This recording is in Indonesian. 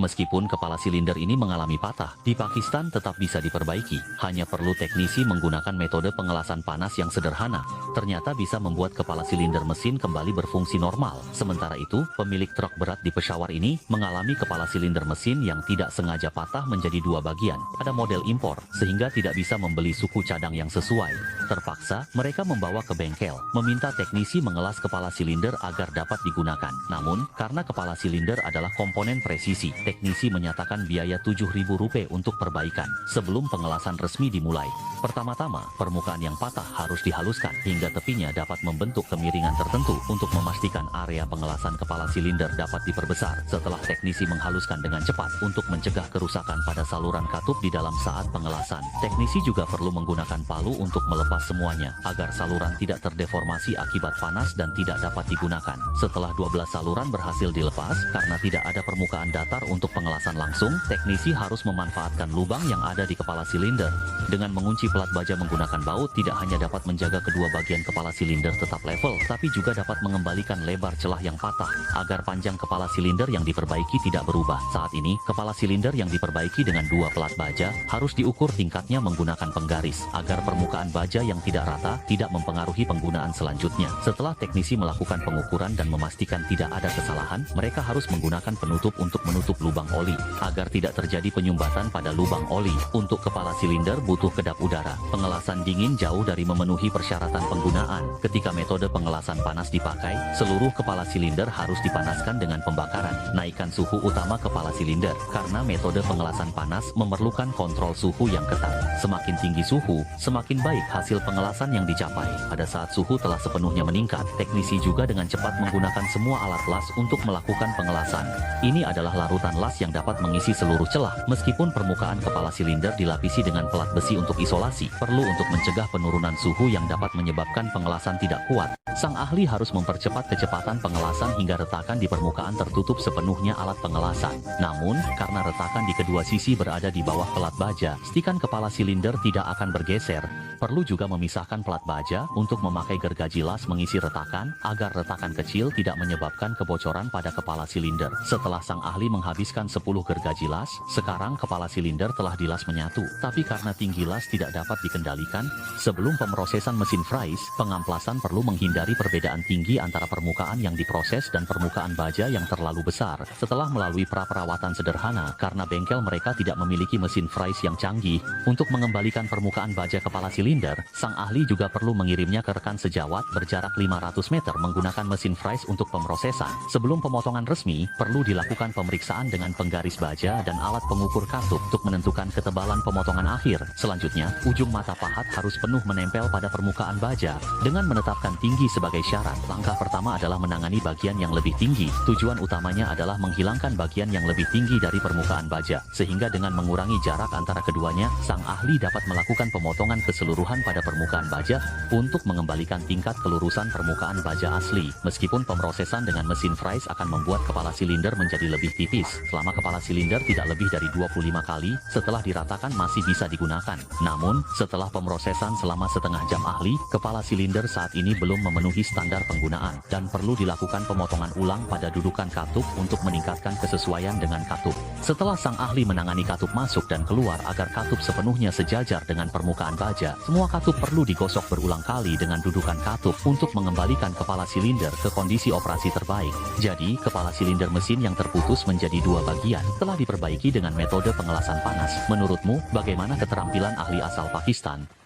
Meskipun kepala silinder ini mengalami patah, di Pakistan tetap bisa diperbaiki. Hanya perlu teknisi menggunakan metode pengelasan panas yang sederhana. Ternyata bisa membuat kepala silinder mesin kembali berfungsi normal. Sementara itu, pemilik truk berat di Peshawar ini mengalami kepala silinder mesin yang tidak sengaja patah menjadi dua bagian. Pada model impor, sehingga tidak bisa membeli suku cadang yang sesuai. Terpaksa, mereka membawa ke bengkel, meminta teknisi mengelas kepala silinder agar dapat digunakan. Namun, karena kepala silinder adalah komponen presisi, teknisi menyatakan biaya Rp7.000 untuk perbaikan sebelum pengelasan resmi dimulai. Pertama-tama, permukaan yang patah harus dihaluskan hingga tepinya dapat membentuk kemiringan tertentu untuk memastikan area pengelasan kepala silinder dapat diperbesar. Setelah teknisi menghaluskan dengan cepat untuk mencegah kerusakan pada saluran katup di dalam saat pengelasan, teknisi juga perlu menggunakan palu untuk melepas semuanya agar saluran tidak terdeformasi akibat panas dan tidak dapat digunakan. Setelah 12 saluran berhasil dilepas karena tidak ada permukaan datar untuk pengelasan langsung, teknisi harus memanfaatkan lubang yang ada di kepala silinder. Dengan mengunci pelat baja menggunakan baut, tidak hanya dapat menjaga kedua bagian kepala silinder tetap level, tapi juga dapat mengembalikan lebar celah yang patah agar panjang kepala silinder yang diperbaiki tidak berubah. Saat ini, kepala silinder yang diperbaiki dengan dua pelat baja harus diukur tingkatnya menggunakan penggaris agar permukaan baja yang tidak rata tidak mempengaruhi penggunaan selanjutnya. Setelah teknisi melakukan pengukuran dan memastikan tidak ada kesalahan, mereka harus menggunakan penutup untuk menutup lubang oli agar tidak terjadi penyumbatan pada lubang oli. Untuk kepala silinder butuh kedap udara. Pengelasan dingin jauh dari memenuhi persyaratan penggunaan. Ketika metode pengelasan panas dipakai, seluruh kepala silinder harus dipanaskan dengan pembakaran. Naikkan suhu utama kepala silinder karena metode pengelasan panas memerlukan kontrol suhu yang ketat. Semakin tinggi suhu, semakin baik hasil pengelasan yang dicapai. Pada saat suhu telah sepenuhnya meningkat, teknisi juga dengan cepat menggunakan semua alat las untuk melakukan pengelasan. Ini adalah larutan las yang dapat mengisi seluruh celah. Meskipun permukaan kepala silinder dilapisi dengan pelat besi untuk isolasi, perlu untuk mencegah penurunan suhu yang dapat menyebabkan pengelasan tidak kuat. Sang ahli harus mempercepat kecepatan pengelasan hingga retakan di permukaan tertutup sepenuhnya alat pengelasan. Namun, karena retakan di kedua sisi berada di bawah pelat baja, stikan kepala silinder tidak akan bergeser. Perlu juga memisahkan pelat baja untuk memakai gergaji las mengisi retakan, agar retakan kecil tidak menyebabkan kebocoran pada kepala silinder. Setelah sang ahli menghabiskan 10 gergaji las, sekarang kepala silinder telah dilas menyatu. Tapi karena tinggi las tidak dapat dikendalikan, sebelum pemrosesan mesin fries, pengamplasan perlu menghindari perbedaan tinggi antara permukaan yang diproses dan permukaan baja yang terlalu besar. Setelah melalui pra-perawatan sederhana, karena bengkel mereka tidak memiliki mesin fries yang canggih, untuk mengembalikan permukaan baja kepala silinder, sang ahli juga perlu mengirimnya ke rekan sejawat berjarak 500 meter menggunakan mesin fries untuk pemrosesan. Sebelum pemotongan resmi, perlu dilakukan pemeriksaan dengan penggaris baja dan alat pengukur katup untuk menentukan ketebalan pemotongan akhir. Selanjutnya, ujung mata pahat harus penuh menempel pada permukaan baja. Dengan menetapkan tinggi sebagai syarat, langkah pertama adalah menangani bagian yang lebih tinggi. Tujuan utamanya adalah menghilangkan bagian yang lebih tinggi dari permukaan baja, sehingga dengan mengurangi jarak antara keduanya, sang ahli dapat melakukan pemotongan keseluruhan pada permukaan baja untuk mengembalikan tingkat kelurusan permukaan baja asli. Meskipun pemrosesan dengan mesin fries akan membuat kepala silinder menjadi lebih tipis, selama kepala silinder tidak lebih dari 25 kali, setelah diratakan masih bisa digunakan. Namun, setelah pemrosesan selama setengah jam ahli, kepala silinder saat ini belum memenuhi standar penggunaan, dan perlu dilakukan pemotongan ulang pada dudukan katup untuk meningkatkan kesesuaian dengan katup. Setelah sang ahli menangani katup masuk dan keluar agar katup sepenuhnya sejajar dengan permukaan baja, semua katup perlu digosok berulang kali dengan dudukan katup untuk mengembalikan kepala silinder ke kondisi operasi terbaik. Jadi, kepala silinder mesin yang terputus menjadi dua bagian telah diperbaiki dengan metode pengelasan panas. Menurutmu, bagaimana keterampilan ahli asal Pakistan?